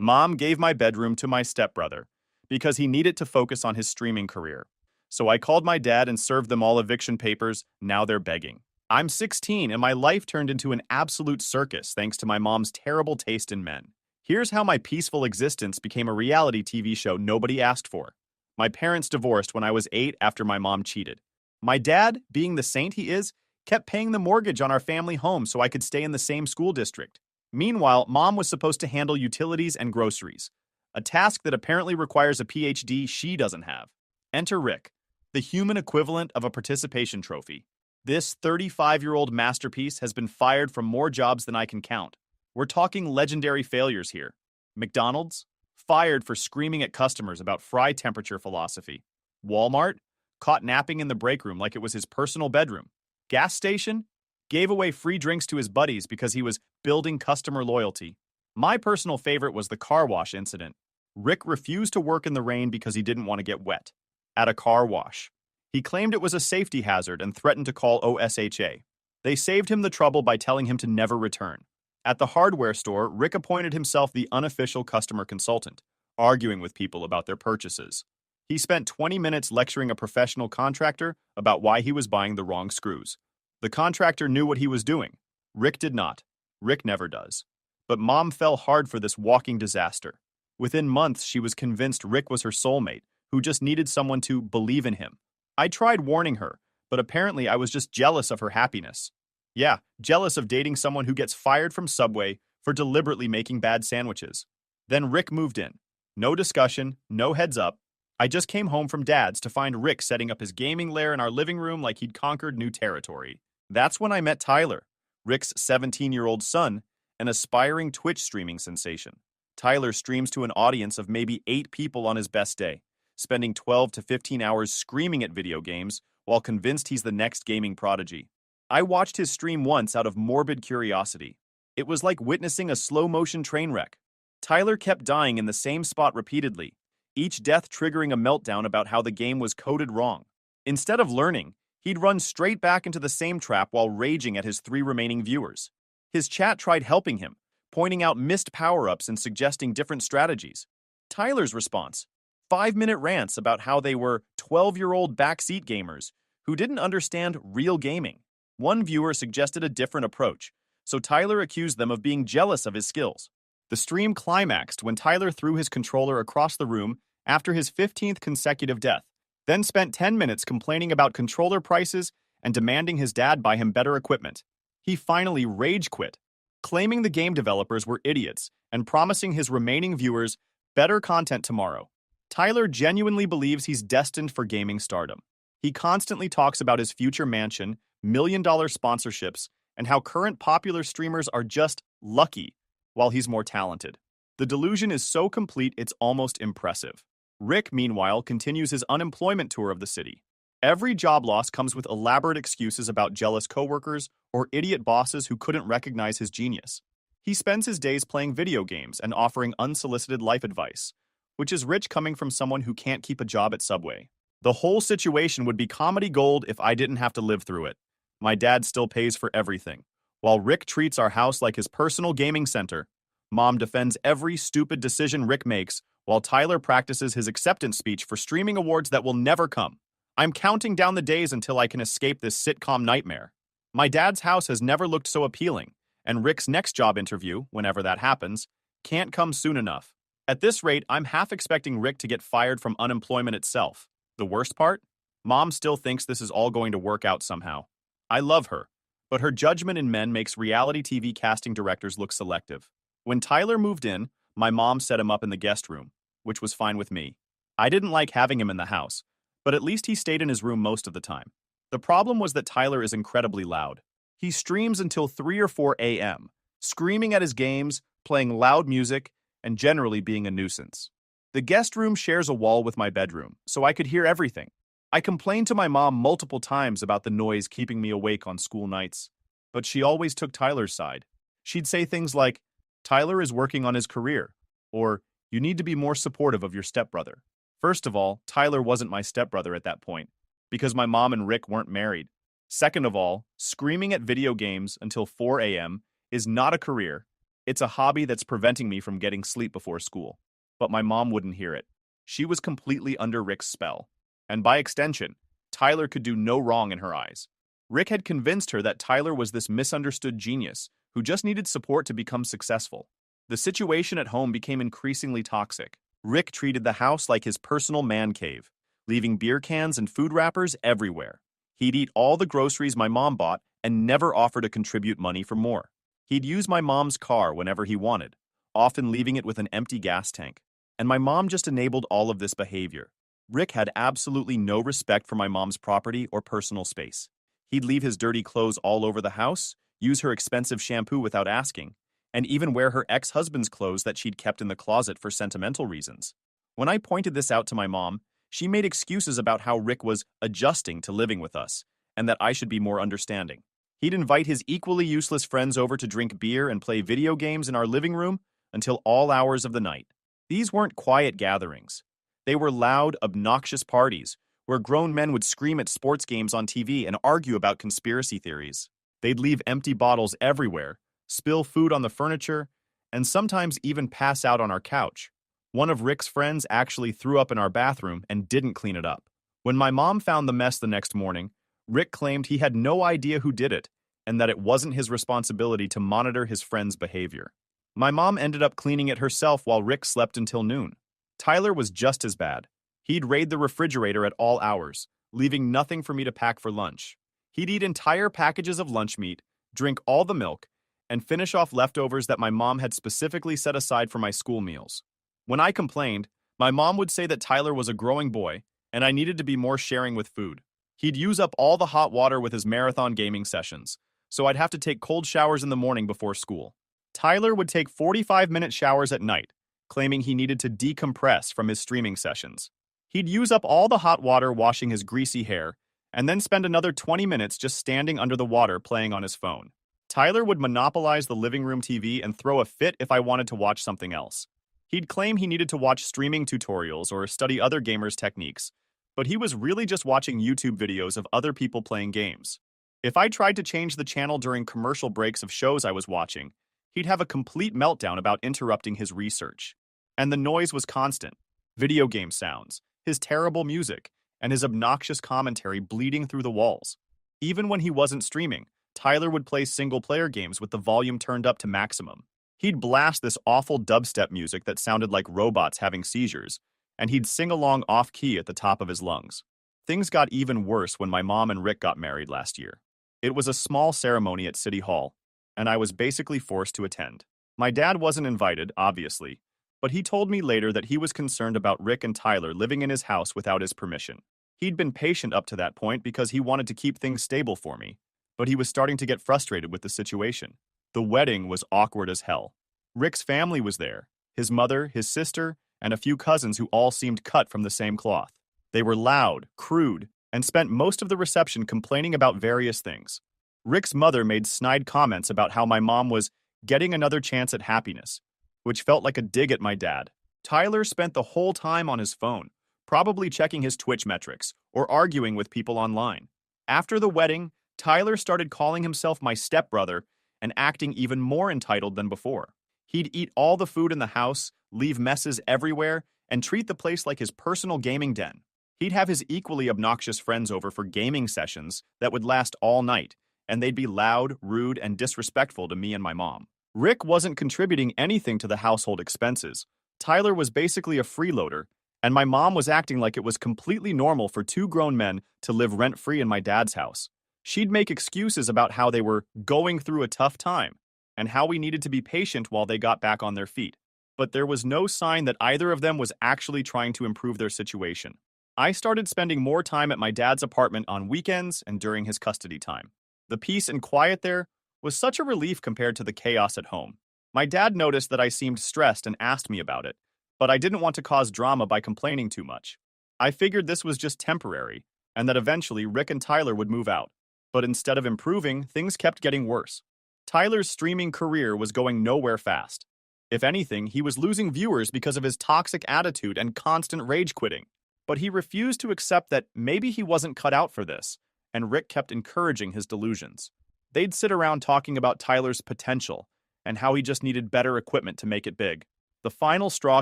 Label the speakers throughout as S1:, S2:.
S1: Mom gave my bedroom to my stepbrother because he needed to focus on his streaming career. So I called my dad and served them all eviction papers. Now they're begging. I'm 16 and my life turned into an absolute circus thanks to my mom's terrible taste in men. Here's how my peaceful existence became a reality TV show nobody asked for. My parents divorced when I was 8 after my mom cheated. My dad, being the saint he is, kept paying the mortgage on our family home so I could stay in the same school district. Meanwhile, mom was supposed to handle utilities and groceries, a task that apparently requires a PhD she doesn't have. Enter Rick, the human equivalent of a participation trophy. This 35-year-old masterpiece has been fired from more jobs than I can count. We're talking legendary failures here. McDonald's, fired for screaming at customers about fry temperature philosophy. Walmart, caught napping in the break room like it was his personal bedroom. Gas station, gave away free drinks to his buddies because he was building customer loyalty. My personal favorite was the car wash incident. Rick refused to work in the rain because he didn't want to get wet. At a car wash. He claimed it was a safety hazard and threatened to call OSHA. They saved him the trouble by telling him to never return. At the hardware store, Rick appointed himself the unofficial customer consultant, arguing with people about their purchases. He spent 20 minutes lecturing a professional contractor about why he was buying the wrong screws. The contractor knew what he was doing. Rick did not. Rick never does. But mom fell hard for this walking disaster. Within months, she was convinced Rick was her soulmate, who just needed someone to believe in him. I tried warning her, but apparently I was just jealous of her happiness. Yeah, jealous of dating someone who gets fired from Subway for deliberately making bad sandwiches. Then Rick moved in. No discussion, no heads up. I just came home from Dad's to find Rick setting up his gaming lair in our living room like he'd conquered new territory. That's when I met Tyler, Rick's 17-year-old son, an aspiring Twitch streaming sensation. Tyler streams to an audience of maybe 8 people on his best day, spending 12 to 15 hours screaming at video games while convinced he's the next gaming prodigy. I watched his stream once out of morbid curiosity. It was like witnessing a slow-motion train wreck. Tyler kept dying in the same spot repeatedly, each death triggering a meltdown about how the game was coded wrong. Instead of learning, he'd run straight back into the same trap while raging at his 3 remaining viewers. His chat tried helping him, pointing out missed power-ups and suggesting different strategies. Tyler's response: 5-minute rants about how they were 12-year-old backseat gamers who didn't understand real gaming. One viewer suggested a different approach, so Tyler accused them of being jealous of his skills. The stream climaxed when Tyler threw his controller across the room after his 15th consecutive death, then spent 10 minutes complaining about controller prices and demanding his dad buy him better equipment. He finally rage quit, claiming the game developers were idiots and promising his remaining viewers better content tomorrow. Tyler genuinely believes he's destined for gaming stardom. He constantly talks about his future mansion, million-dollar sponsorships, and how current popular streamers are just lucky while he's more talented. The delusion is so complete it's almost impressive. Rick, meanwhile, continues his unemployment tour of the city. Every job loss comes with elaborate excuses about jealous coworkers or idiot bosses who couldn't recognize his genius. He spends his days playing video games and offering unsolicited life advice, which is rich coming from someone who can't keep a job at Subway. The whole situation would be comedy gold if I didn't have to live through it. My dad still pays for everything. While Rick treats our house like his personal gaming center, Mom defends every stupid decision Rick makes while Tyler practices his acceptance speech for streaming awards that will never come. I'm counting down the days until I can escape this sitcom nightmare. My dad's house has never looked so appealing, and Rick's next job interview, whenever that happens, can't come soon enough. At this rate, I'm half expecting Rick to get fired from unemployment itself. The worst part? Mom still thinks this is all going to work out somehow. I love her, but her judgment in men makes reality TV casting directors look selective. When Tyler moved in, my mom set him up in the guest room, which was fine with me. I didn't like having him in the house, but at least he stayed in his room most of the time. The problem was that Tyler is incredibly loud. He streams until 3 or 4 a.m., screaming at his games, playing loud music, and generally being a nuisance. The guest room shares a wall with my bedroom, so I could hear everything. I complained to my mom multiple times about the noise keeping me awake on school nights, but she always took Tyler's side. She'd say things like, "Tyler is working on his career," or "You need to be more supportive of your stepbrother." First of all, Tyler wasn't my stepbrother at that point, because my mom and Rick weren't married. Second of all, screaming at video games until 4 a.m. is not a career, It's a hobby that's preventing me from getting sleep before school. But my mom wouldn't hear it. She was completely under Rick's spell. And by extension, Tyler could do no wrong in her eyes. Rick had convinced her that Tyler was this misunderstood genius who just needed support to become successful. The situation at home became increasingly toxic. Rick treated the house like his personal man cave, leaving beer cans and food wrappers everywhere. He'd eat all the groceries my mom bought and never offer to contribute money for more. He'd use my mom's car whenever he wanted, often leaving it with an empty gas tank. And my mom just enabled all of this behavior. Rick had absolutely no respect for my mom's property or personal space. He'd leave his dirty clothes all over the house, use her expensive shampoo without asking, and even wear her ex-husband's clothes that she'd kept in the closet for sentimental reasons. When I pointed this out to my mom, she made excuses about how Rick was adjusting to living with us, and that I should be more understanding. He'd invite his equally useless friends over to drink beer and play video games in our living room until all hours of the night. These weren't quiet gatherings. They were loud, obnoxious parties where grown men would scream at sports games on TV and argue about conspiracy theories. They'd leave empty bottles everywhere, spill food on the furniture, and sometimes even pass out on our couch. One of Rick's friends actually threw up in our bathroom and didn't clean it up. When my mom found the mess the next morning, Rick claimed he had no idea who did it and that it wasn't his responsibility to monitor his friend's behavior. My mom ended up cleaning it herself while Rick slept until noon. Tyler was just as bad. He'd raid the refrigerator at all hours, leaving nothing for me to pack for lunch. He'd eat entire packages of lunch meat, drink all the milk, and finish off leftovers that my mom had specifically set aside for my school meals. When I complained, my mom would say that Tyler was a growing boy and I needed to be more sharing with food. He'd use up all the hot water with his marathon gaming sessions, so I'd have to take cold showers in the morning before school. Tyler would take 45-minute showers at night, claiming he needed to decompress from his streaming sessions. He'd use up all the hot water washing his greasy hair, and then spend another 20 minutes just standing under the water playing on his phone. Tyler would monopolize the living room TV and throw a fit if I wanted to watch something else. He'd claim he needed to watch streaming tutorials or study other gamers' techniques, but he was really just watching YouTube videos of other people playing games. If I tried to change the channel during commercial breaks of shows I was watching, he'd have a complete meltdown about interrupting his research. And the noise was constant. Video game sounds, his terrible music, and his obnoxious commentary bleeding through the walls. Even when he wasn't streaming, Tyler would play single-player games with the volume turned up to maximum. He'd blast this awful dubstep music that sounded like robots having seizures, and he'd sing along off-key at the top of his lungs. Things got even worse when my mom and Rick got married last year. It was a small ceremony at City Hall, and I was basically forced to attend. My dad wasn't invited, obviously, but he told me later that he was concerned about Rick and Tyler living in his house without his permission. He'd been patient up to that point because he wanted to keep things stable for me, but he was starting to get frustrated with the situation. The wedding was awkward as hell. Rick's family was there, his mother, his sister, and a few cousins who all seemed cut from the same cloth. They were loud, crude, and spent most of the reception complaining about various things. Rick's mother made snide comments about how my mom was getting another chance at happiness, which felt like a dig at my dad. Tyler spent the whole time on his phone, probably checking his Twitch metrics or arguing with people online. After the wedding, Tyler started calling himself my stepbrother and acting even more entitled than before. He'd eat all the food in the house, leave messes everywhere, and treat the place like his personal gaming den. He'd have his equally obnoxious friends over for gaming sessions that would last all night, and they'd be loud, rude, and disrespectful to me and my mom. Rick wasn't contributing anything to the household expenses. Tyler was basically a freeloader, and my mom was acting like it was completely normal for two grown men to live rent-free in my dad's house. She'd make excuses about how they were going through a tough time, and how we needed to be patient while they got back on their feet. But there was no sign that either of them was actually trying to improve their situation. I started spending more time at my dad's apartment on weekends and during his custody time. The peace and quiet there was such a relief compared to the chaos at home. My dad noticed that I seemed stressed and asked me about it, but I didn't want to cause drama by complaining too much. I figured this was just temporary, and that eventually Rick and Tyler would move out. But instead of improving, things kept getting worse. Tyler's streaming career was going nowhere fast. If anything, he was losing viewers because of his toxic attitude and constant rage quitting. But he refused to accept that maybe he wasn't cut out for this, and Rick kept encouraging his delusions. They'd sit around talking about Tyler's potential, and how he just needed better equipment to make it big. The final straw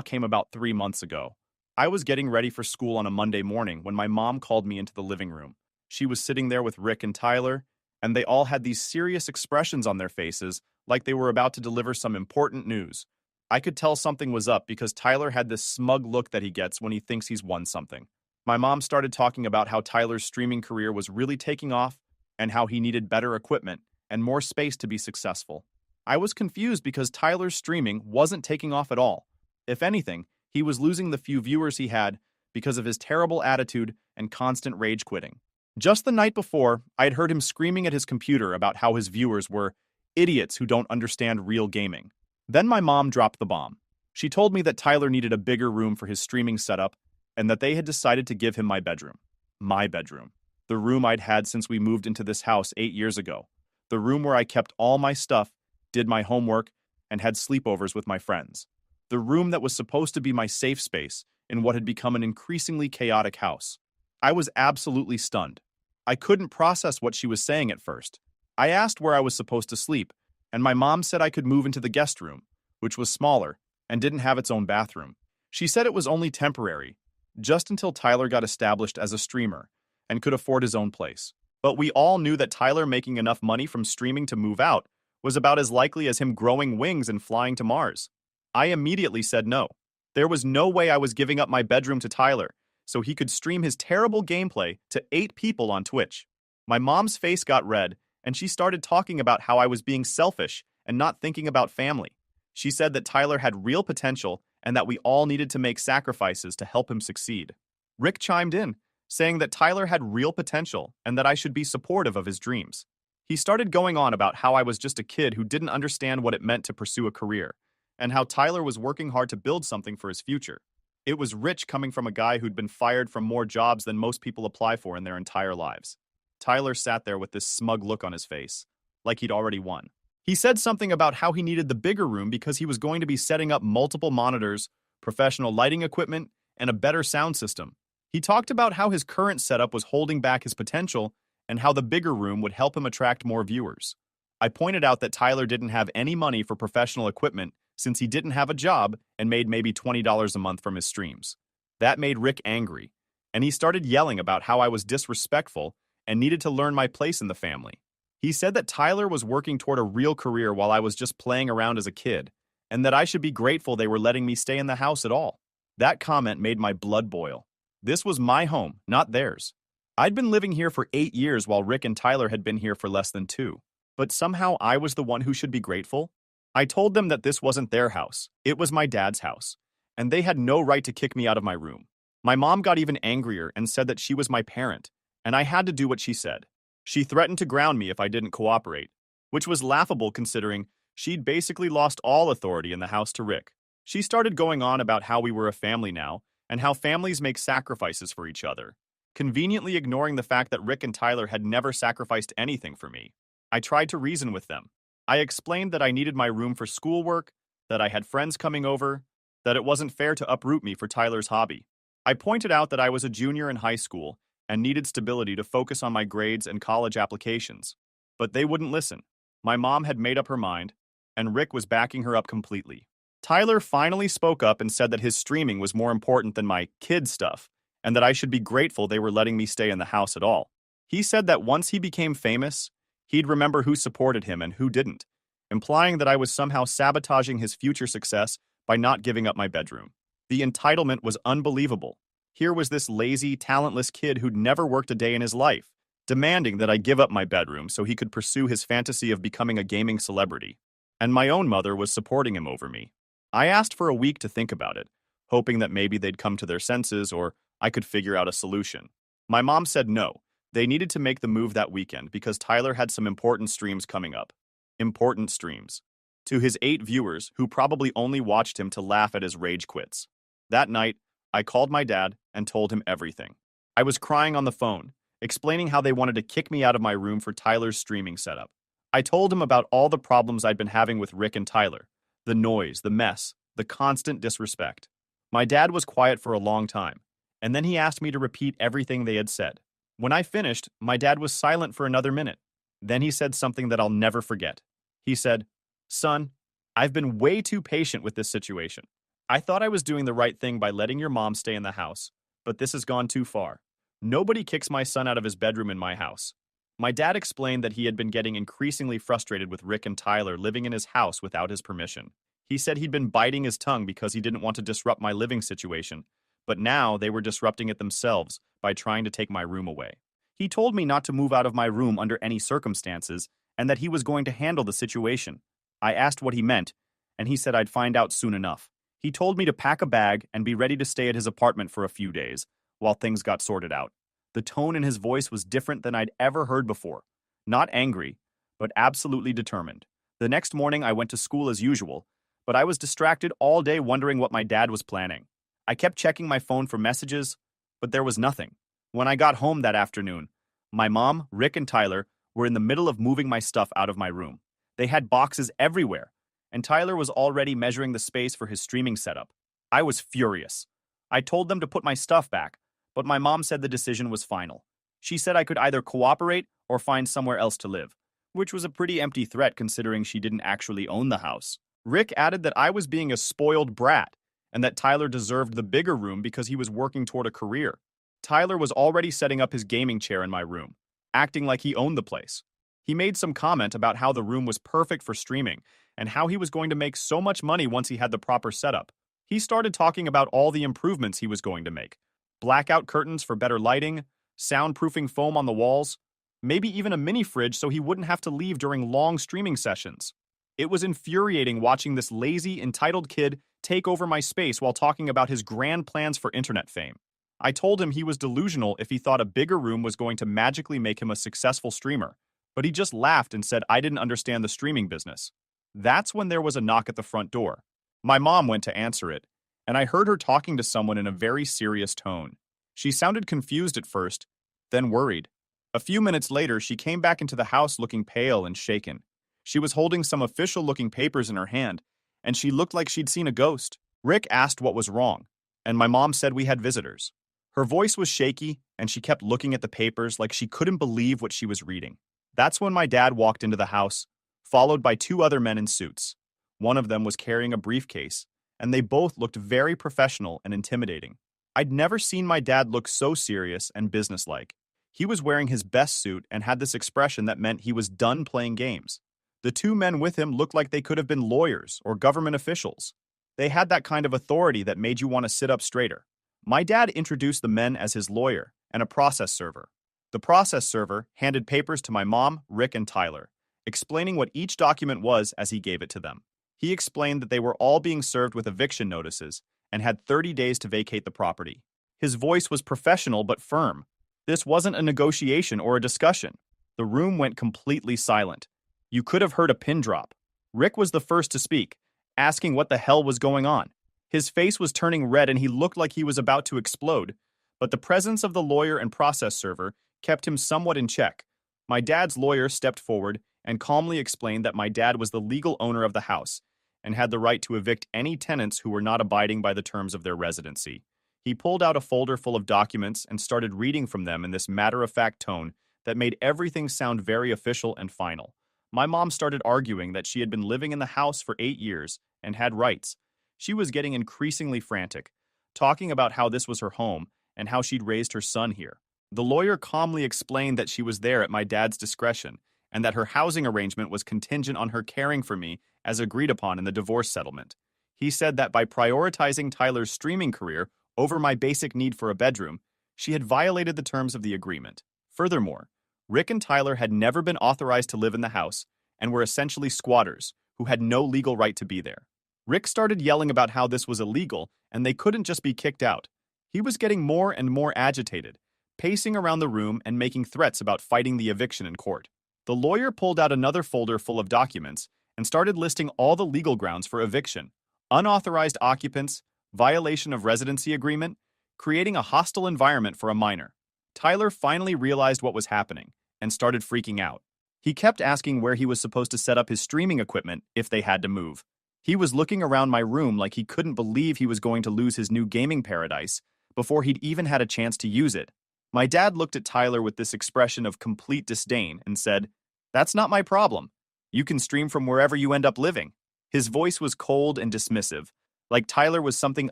S1: came about 3 months ago. I was getting ready for school on a Monday morning when my mom called me into the living room. She was sitting there with Rick and Tyler, and they all had these serious expressions on their faces, like they were about to deliver some important news. I could tell something was up because Tyler had this smug look that he gets when he thinks he's won something. My mom started talking about how Tyler's streaming career was really taking off and how he needed better equipment and more space to be successful. I was confused because Tyler's streaming wasn't taking off at all. If anything, he was losing the few viewers he had because of his terrible attitude and constant rage quitting. Just the night before, I had heard him screaming at his computer about how his viewers were idiots who don't understand real gaming. Then my mom dropped the bomb. She told me that Tyler needed a bigger room for his streaming setup and that they had decided to give him my bedroom. My bedroom. The room I'd had since we moved into this house 8 years ago. The room where I kept all my stuff, did my homework, and had sleepovers with my friends. The room that was supposed to be my safe space in what had become an increasingly chaotic house. I was absolutely stunned. I couldn't process what she was saying at first. I asked where I was supposed to sleep, and my mom said I could move into the guest room, which was smaller and didn't have its own bathroom. She said it was only temporary, just until Tyler got established as a streamer and could afford his own place. But we all knew that Tyler making enough money from streaming to move out was about as likely as him growing wings and flying to Mars. I immediately said no. There was no way I was giving up my bedroom to Tyler so he could stream his terrible gameplay to 8 people on Twitch. My mom's face got red, and she started talking about how I was being selfish and not thinking about family. She said that Tyler had real potential and that we all needed to make sacrifices to help him succeed. Rick chimed in, saying that Tyler had real potential and that I should be supportive of his dreams. He started going on about how I was just a kid who didn't understand what it meant to pursue a career, and how Tyler was working hard to build something for his future. It was rich coming from a guy who'd been fired from more jobs than most people apply for in their entire lives. Tyler sat there with this smug look on his face, like he'd already won. He said something about how he needed the bigger room because he was going to be setting up multiple monitors, professional lighting equipment, and a better sound system. He talked about how his current setup was holding back his potential and how the bigger room would help him attract more viewers. I pointed out that Tyler didn't have any money for professional equipment since he didn't have a job and made maybe $20 a month from his streams. That made Rick angry, and he started yelling about how I was disrespectful and needed to learn my place in the family. He said that Tyler was working toward a real career while I was just playing around as a kid, and that I should be grateful they were letting me stay in the house at all. That comment made my blood boil. This was my home, not theirs. I'd been living here for 8 years while Rick and Tyler had been here for less than 2. But somehow I was the one who should be grateful? I told them that this wasn't their house, it was my dad's house, and they had no right to kick me out of my room. My mom got even angrier and said that she was my parent, and I had to do what she said. She threatened to ground me if I didn't cooperate, which was laughable considering she'd basically lost all authority in the house to Rick. She started going on about how we were a family now, and how families make sacrifices for each other, conveniently ignoring the fact that Rick and Tyler had never sacrificed anything for me. I tried to reason with them. I explained that I needed my room for schoolwork, that I had friends coming over, that it wasn't fair to uproot me for Tyler's hobby. I pointed out that I was a junior in high school and needed stability to focus on my grades and college applications. But they wouldn't listen. My mom had made up her mind, and Rick was backing her up completely. Tyler finally spoke up and said that his streaming was more important than my kid stuff, and that I should be grateful they were letting me stay in the house at all. He said that once he became famous, he'd remember who supported him and who didn't, implying that I was somehow sabotaging his future success by not giving up my bedroom. The entitlement was unbelievable. Here was this lazy, talentless kid who'd never worked a day in his life, demanding that I give up my bedroom so he could pursue his fantasy of becoming a gaming celebrity. And my own mother was supporting him over me. I asked for a week to think about it, hoping that maybe they'd come to their senses or I could figure out a solution. My mom said no, they needed to make the move that weekend because Tyler had some important streams coming up. Important streams. To his 8 viewers, who probably only watched him to laugh at his rage quits. That night, I called my dad and told him everything. I was crying on the phone, explaining how they wanted to kick me out of my room for Tyler's streaming setup. I told him about all the problems I'd been having with Rick and Tyler. The noise, the mess, the constant disrespect. My dad was quiet for a long time, and then he asked me to repeat everything they had said. When I finished, my dad was silent for another minute. Then he said something that I'll never forget. He said, "Son, I've been way too patient with this situation. I thought I was doing the right thing by letting your mom stay in the house, but this has gone too far. Nobody kicks my son out of his bedroom in my house. My dad explained that he had been getting increasingly frustrated with Rick and Tyler living in his house without his permission. He said he'd been biting his tongue because he didn't want to disrupt my living situation, but now they were disrupting it themselves by trying to take my room away. He told me not to move out of my room under any circumstances and that he was going to handle the situation. I asked what he meant, and he said I'd find out soon enough. He told me to pack a bag and be ready to stay at his apartment for a few days while things got sorted out. The tone in his voice was different than I'd ever heard before. Not angry, but absolutely determined. The next morning I went to school as usual, but I was distracted all day wondering what my dad was planning. I kept checking my phone for messages, but there was nothing. When I got home that afternoon, my mom, Rick, and Tyler were in the middle of moving my stuff out of my room. They had boxes everywhere, and Tyler was already measuring the space for his streaming setup. I was furious. I told them to put my stuff back, but my mom said the decision was final. She said I could either cooperate or find somewhere else to live, which was a pretty empty threat considering she didn't actually own the house. Rick added that I was being a spoiled brat and that Tyler deserved the bigger room because he was working toward a career. Tyler was already setting up his gaming chair in my room, acting like he owned the place. He made some comment about how the room was perfect for streaming and how he was going to make so much money once he had the proper setup. He started talking about all the improvements he was going to make. Blackout curtains for better lighting, soundproofing foam on the walls, maybe even a mini fridge so he wouldn't have to leave during long streaming sessions. It was infuriating watching this lazy, entitled kid take over my space while talking about his grand plans for internet fame. I told him he was delusional if he thought a bigger room was going to magically make him a successful streamer, but he just laughed and said I didn't understand the streaming business. That's when there was a knock at the front door. My mom went to answer it, and I heard her talking to someone in a very serious tone. She sounded confused at first, then worried. A few minutes later, she came back into the house looking pale and shaken. She was holding some official-looking papers in her hand, and she looked like she'd seen a ghost. Rick asked what was wrong, and my mom said we had visitors. Her voice was shaky, and she kept looking at the papers like she couldn't believe what she was reading. That's when my dad walked into the house, followed by two other men in suits. One of them was carrying a briefcase, and they both looked very professional and intimidating. I'd never seen my dad look so serious and businesslike. He was wearing his best suit and had this expression that meant he was done playing games. The two men with him looked like they could have been lawyers or government officials. They had that kind of authority that made you want to sit up straighter. My dad introduced the men as his lawyer and a process server. The process server handed papers to my mom, Rick, and Tyler, explaining what each document was as he gave it to them. He explained that they were all being served with eviction notices and had 30 days to vacate the property. His voice was professional but firm. This wasn't a negotiation or a discussion. The room went completely silent. You could have heard a pin drop. Rick was the first to speak, asking what the hell was going on. His face was turning red and he looked like he was about to explode, but the presence of the lawyer and process server kept him somewhat in check. My dad's lawyer stepped forward and calmly explained that my dad was the legal owner of the house and had the right to evict any tenants who were not abiding by the terms of their residency. He pulled out a folder full of documents and started reading from them in this matter-of-fact tone that made everything sound very official and final. My mom started arguing that she had been living in the house for 8 years and had rights. She was getting increasingly frantic, talking about how this was her home and how she'd raised her son here. The lawyer calmly explained that she was there at my dad's discretion and that her housing arrangement was contingent on her caring for me as agreed upon in the divorce settlement. He said that by prioritizing Tyler's streaming career over my basic need for a bedroom, she had violated the terms of the agreement. Furthermore, Rick and Tyler had never been authorized to live in the house and were essentially squatters who had no legal right to be there. Rick started yelling about how this was illegal and they couldn't just be kicked out. He was getting more and more agitated, pacing around the room and making threats about fighting the eviction in court. The lawyer pulled out another folder full of documents and started listing all the legal grounds for eviction: unauthorized occupants, violation of residency agreement, creating a hostile environment for a minor. Tyler finally realized what was happening and started freaking out. He kept asking where he was supposed to set up his streaming equipment if they had to move. He was looking around my room like he couldn't believe he was going to lose his new gaming paradise before he'd even had a chance to use it. My dad looked at Tyler with this expression of complete disdain and said, "That's not my problem. You can stream from wherever you end up living." His voice was cold and dismissive, like Tyler was something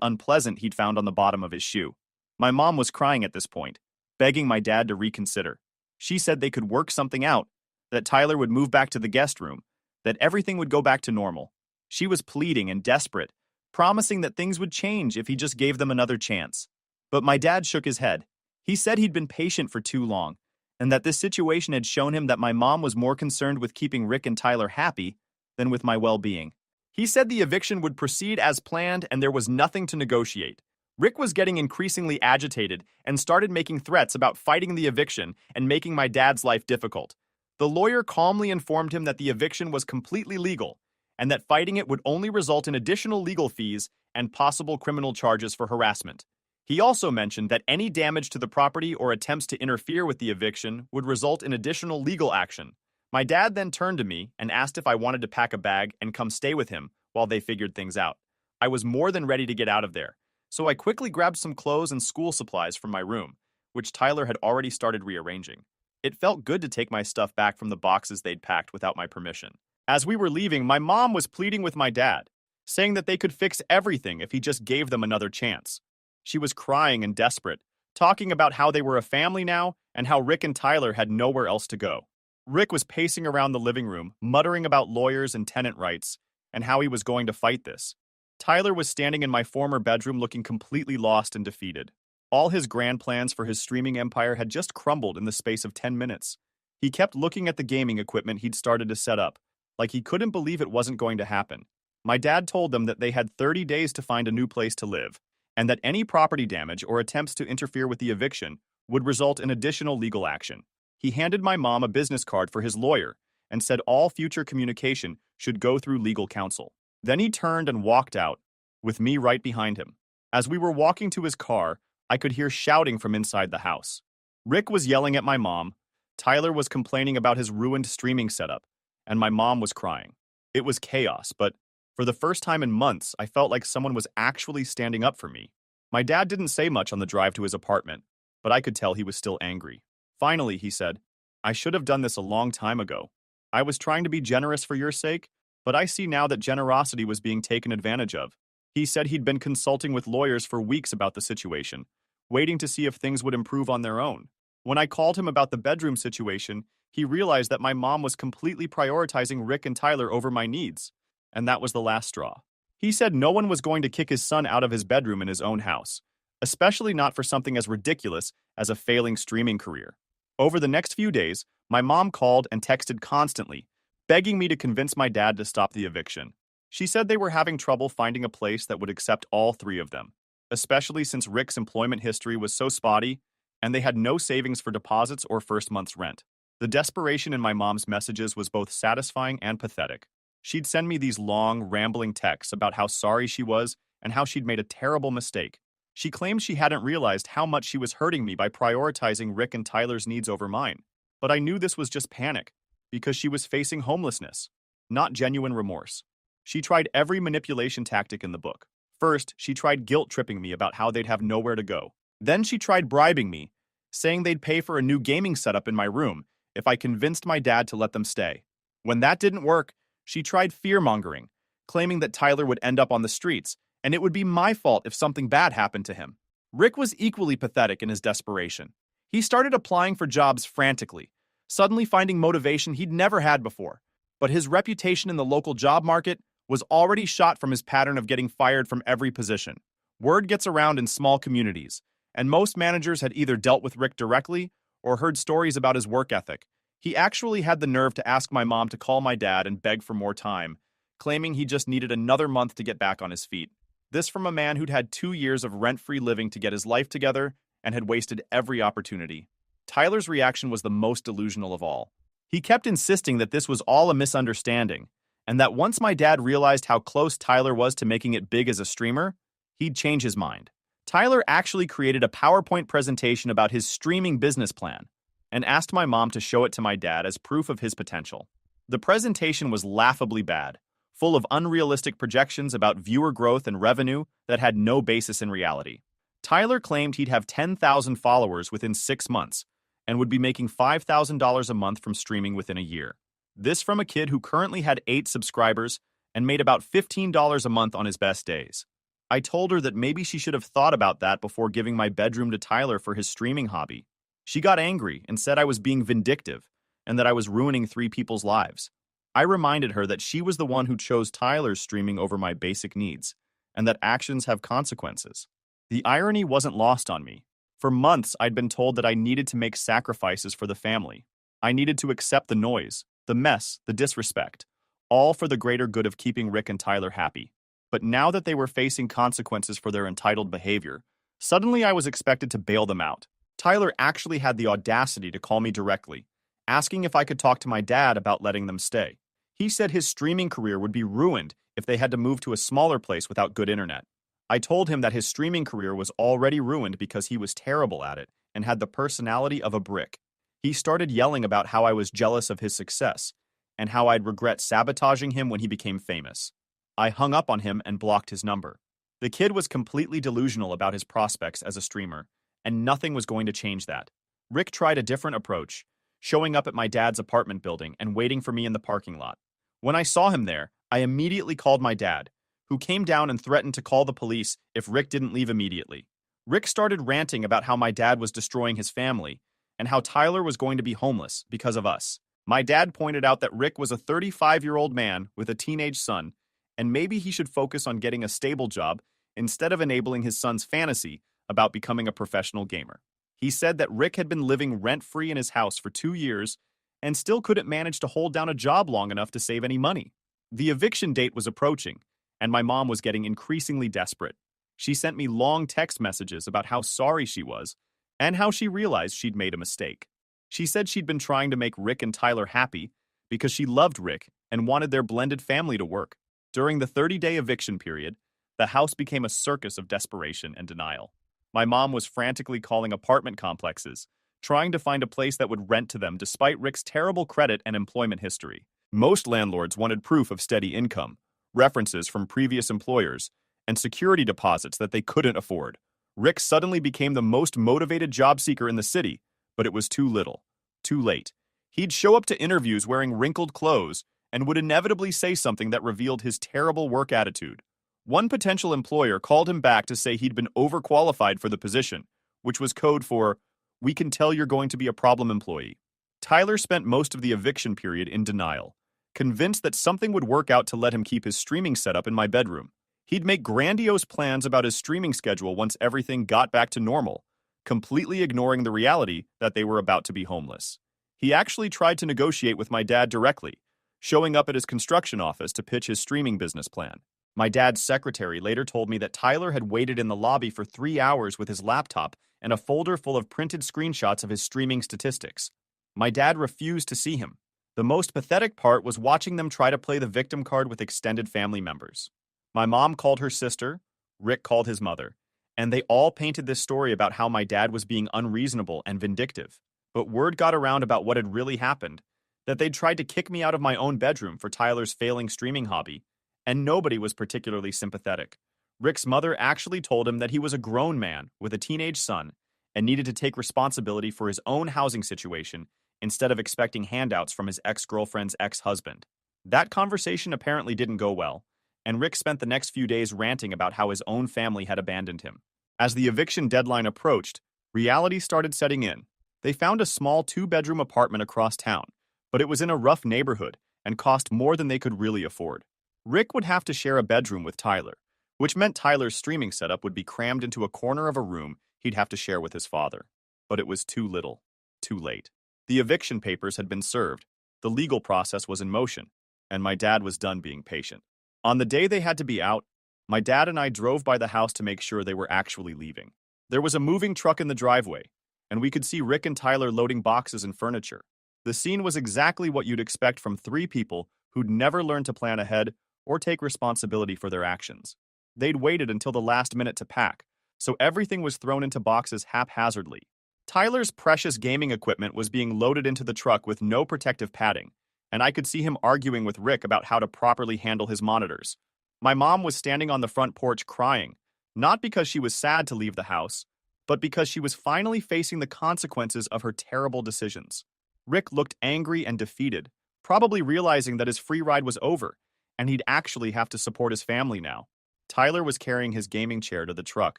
S1: unpleasant he'd found on the bottom of his shoe. My mom was crying at this point, begging my dad to reconsider. She said they could work something out, that Tyler would move back to the guest room, that everything would go back to normal. She was pleading and desperate, promising that things would change if he just gave them another chance. But my dad shook his head. He said he'd been patient for too long, and that this situation had shown him that my mom was more concerned with keeping Rick and Tyler happy than with my well-being. He said the eviction would proceed as planned and there was nothing to negotiate. Rick was getting increasingly agitated and started making threats about fighting the eviction and making my dad's life difficult. The lawyer calmly informed him that the eviction was completely legal and that fighting it would only result in additional legal fees and possible criminal charges for harassment. He also mentioned that any damage to the property or attempts to interfere with the eviction would result in additional legal action. My dad then turned to me and asked if I wanted to pack a bag and come stay with him while they figured things out. I was more than ready to get out of there, so I quickly grabbed some clothes and school supplies from my room, which Tyler had already started rearranging. It felt good to take my stuff back from the boxes they'd packed without my permission. As we were leaving, my mom was pleading with my dad, saying that they could fix everything if he just gave them another chance. She was crying and desperate, talking about how they were a family now and how Rick and Tyler had nowhere else to go. Rick was pacing around the living room, muttering about lawyers and tenant rights and how he was going to fight this. Tyler was standing in my former bedroom looking completely lost and defeated. All his grand plans for his streaming empire had just crumbled in the space of 10 minutes. He kept looking at the gaming equipment he'd started to set up, like he couldn't believe it wasn't going to happen. My dad told them that they had 30 days to find a new place to live, and that any property damage or attempts to interfere with the eviction would result in additional legal action. He handed my mom a business card for his lawyer and said all future communication should go through legal counsel. Then he turned and walked out, with me right behind him. As we were walking to his car, I could hear shouting from inside the house. Rick was yelling at my mom, Tyler was complaining about his ruined streaming setup, and my mom was crying. It was chaos, but for the first time in months, I felt like someone was actually standing up for me. My dad didn't say much on the drive to his apartment, but I could tell he was still angry. Finally, he said, "I should have done this a long time ago. I was trying to be generous for your sake, but I see now that generosity was being taken advantage of." He said he'd been consulting with lawyers for weeks about the situation, waiting to see if things would improve on their own. When I called him about the bedroom situation, he realized that my mom was completely prioritizing Rick and Tyler over my needs, and that was the last straw. He said no one was going to kick his son out of his bedroom in his own house, especially not for something as ridiculous as a failing streaming career. Over the next few days, my mom called and texted constantly, begging me to convince my dad to stop the eviction. She said they were having trouble finding a place that would accept all three of them, especially since Rick's employment history was so spotty and they had no savings for deposits or first month's rent. The desperation in my mom's messages was both satisfying and pathetic. She'd send me these long, rambling texts about how sorry she was and how she'd made a terrible mistake. She claimed she hadn't realized how much she was hurting me by prioritizing Rick and Tyler's needs over mine. But I knew this was just panic, because she was facing homelessness, not genuine remorse. She tried every manipulation tactic in the book. First, she tried guilt-tripping me about how they'd have nowhere to go. Then she tried bribing me, saying they'd pay for a new gaming setup in my room if I convinced my dad to let them stay. When that didn't work, she tried fear-mongering, claiming that Tyler would end up on the streets, and it would be my fault if something bad happened to him. Rick was equally pathetic in his desperation. He started applying for jobs frantically, suddenly finding motivation he'd never had before. But his reputation in the local job market was already shot from his pattern of getting fired from every position. Word gets around in small communities, and most managers had either dealt with Rick directly or heard stories about his work ethic. He actually had the nerve to ask my mom to call my dad and beg for more time, claiming he just needed another month to get back on his feet. This from a man who'd had 2 years of rent-free living to get his life together and had wasted every opportunity. Tyler's reaction was the most delusional of all. He kept insisting that this was all a misunderstanding, and that once my dad realized how close Tyler was to making it big as a streamer, he'd change his mind. Tyler actually created a PowerPoint presentation about his streaming business plan and asked my mom to show it to my dad as proof of his potential. The presentation was laughably bad, full of unrealistic projections about viewer growth and revenue that had no basis in reality. Tyler claimed he'd have 10,000 followers within 6 months and would be making $5,000 a month from streaming within a year. This from a kid who currently had 8 subscribers and made about $15 a month on his best days. I told her that maybe she should have thought about that before giving my bedroom to Tyler for his streaming hobby. She got angry and said I was being vindictive and that I was ruining three people's lives. I reminded her that she was the one who chose Tyler's streaming over my basic needs, and that actions have consequences. The irony wasn't lost on me. For months, I'd been told that I needed to make sacrifices for the family. I needed to accept the noise, the mess, the disrespect, all for the greater good of keeping Rick and Tyler happy. But now that they were facing consequences for their entitled behavior, suddenly I was expected to bail them out. Tyler actually had the audacity to call me directly, asking if I could talk to my dad about letting them stay. He said his streaming career would be ruined if they had to move to a smaller place without good internet. I told him that his streaming career was already ruined because he was terrible at it and had the personality of a brick. He started yelling about how I was jealous of his success and how I'd regret sabotaging him when he became famous. I hung up on him and blocked his number. The kid was completely delusional about his prospects as a streamer, and nothing was going to change that. Rick tried a different approach, showing up at my dad's apartment building and waiting for me in the parking lot. When I saw him there, I immediately called my dad, who came down and threatened to call the police if Rick didn't leave immediately. Rick started ranting about how my dad was destroying his family and how Tyler was going to be homeless because of us. My dad pointed out that Rick was a 35-year-old man with a teenage son, and maybe he should focus on getting a stable job instead of enabling his son's fantasy about becoming a professional gamer. He said that Rick had been living rent-free in his house for 2 years and still couldn't manage to hold down a job long enough to save any money. The eviction date was approaching, and my mom was getting increasingly desperate. She sent me long text messages about how sorry she was and how she realized she'd made a mistake. She said she'd been trying to make Rick and Tyler happy because she loved Rick and wanted their blended family to work. During the 30-day eviction period, the house became a circus of desperation and denial. My mom was frantically calling apartment complexes, trying to find a place that would rent to them despite Rick's terrible credit and employment history. Most landlords wanted proof of steady income, references from previous employers, and security deposits that they couldn't afford. Rick suddenly became the most motivated job seeker in the city, but it was too little, too late. He'd show up to interviews wearing wrinkled clothes and would inevitably say something that revealed his terrible work attitude. One potential employer called him back to say he'd been overqualified for the position, which was code for, "We can tell you're going to be a problem employee." Tyler spent most of the eviction period in denial, convinced that something would work out to let him keep his streaming setup in my bedroom. He'd make grandiose plans about his streaming schedule once everything got back to normal, completely ignoring the reality that they were about to be homeless. He actually tried to negotiate with my dad directly, showing up at his construction office to pitch his streaming business plan. My dad's secretary later told me that Tyler had waited in the lobby for 3 hours with his laptop and a folder full of printed screenshots of his streaming statistics. My dad refused to see him. The most pathetic part was watching them try to play the victim card with extended family members. My mom called her sister, Rick called his mother, and they all painted this story about how my dad was being unreasonable and vindictive. But word got around about what had really happened, that they'd tried to kick me out of my own bedroom for Tyler's failing streaming hobby, and nobody was particularly sympathetic. Rick's mother actually told him that he was a grown man with a teenage son and needed to take responsibility for his own housing situation instead of expecting handouts from his ex-girlfriend's ex-husband. That conversation apparently didn't go well, and Rick spent the next few days ranting about how his own family had abandoned him. As the eviction deadline approached, reality started setting in. They found a small 2-bedroom apartment across town, but it was in a rough neighborhood and cost more than they could really afford. Rick would have to share a bedroom with Tyler, which meant Tyler's streaming setup would be crammed into a corner of a room he'd have to share with his father. But it was too little, too late. The eviction papers had been served, the legal process was in motion, and my dad was done being patient. On the day they had to be out, my dad and I drove by the house to make sure they were actually leaving. There was a moving truck in the driveway, and we could see Rick and Tyler loading boxes and furniture. The scene was exactly what you'd expect from 3 people who'd never learned to plan ahead or take responsibility for their actions. They'd waited until the last minute to pack, so everything was thrown into boxes haphazardly. Tyler's precious gaming equipment was being loaded into the truck with no protective padding, and I could see him arguing with Rick about how to properly handle his monitors. My mom was standing on the front porch crying, not because she was sad to leave the house, but because she was finally facing the consequences of her terrible decisions. Rick looked angry and defeated, probably realizing that his free ride was over, and he'd actually have to support his family now. Tyler was carrying his gaming chair to the truck,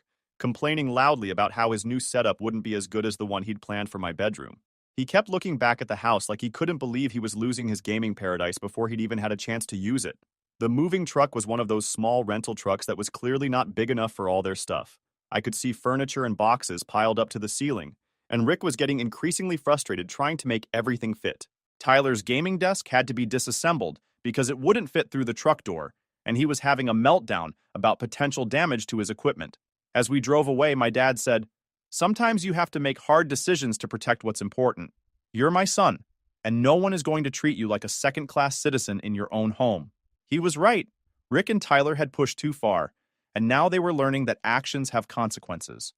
S1: complaining loudly about how his new setup wouldn't be as good as the one he'd planned for my bedroom. He kept looking back at the house like he couldn't believe he was losing his gaming paradise before he'd even had a chance to use it. The moving truck was one of those small rental trucks that was clearly not big enough for all their stuff. I could see furniture and boxes piled up to the ceiling, and Rick was getting increasingly frustrated trying to make everything fit. Tyler's gaming desk had to be disassembled because it wouldn't fit through the truck door, and he was having a meltdown about potential damage to his equipment. As we drove away, my dad said, "Sometimes you have to make hard decisions to protect what's important. You're my son, and no one is going to treat you like a second-class citizen in your own home." He was right. Rick and Tyler had pushed too far, and now they were learning that actions have consequences.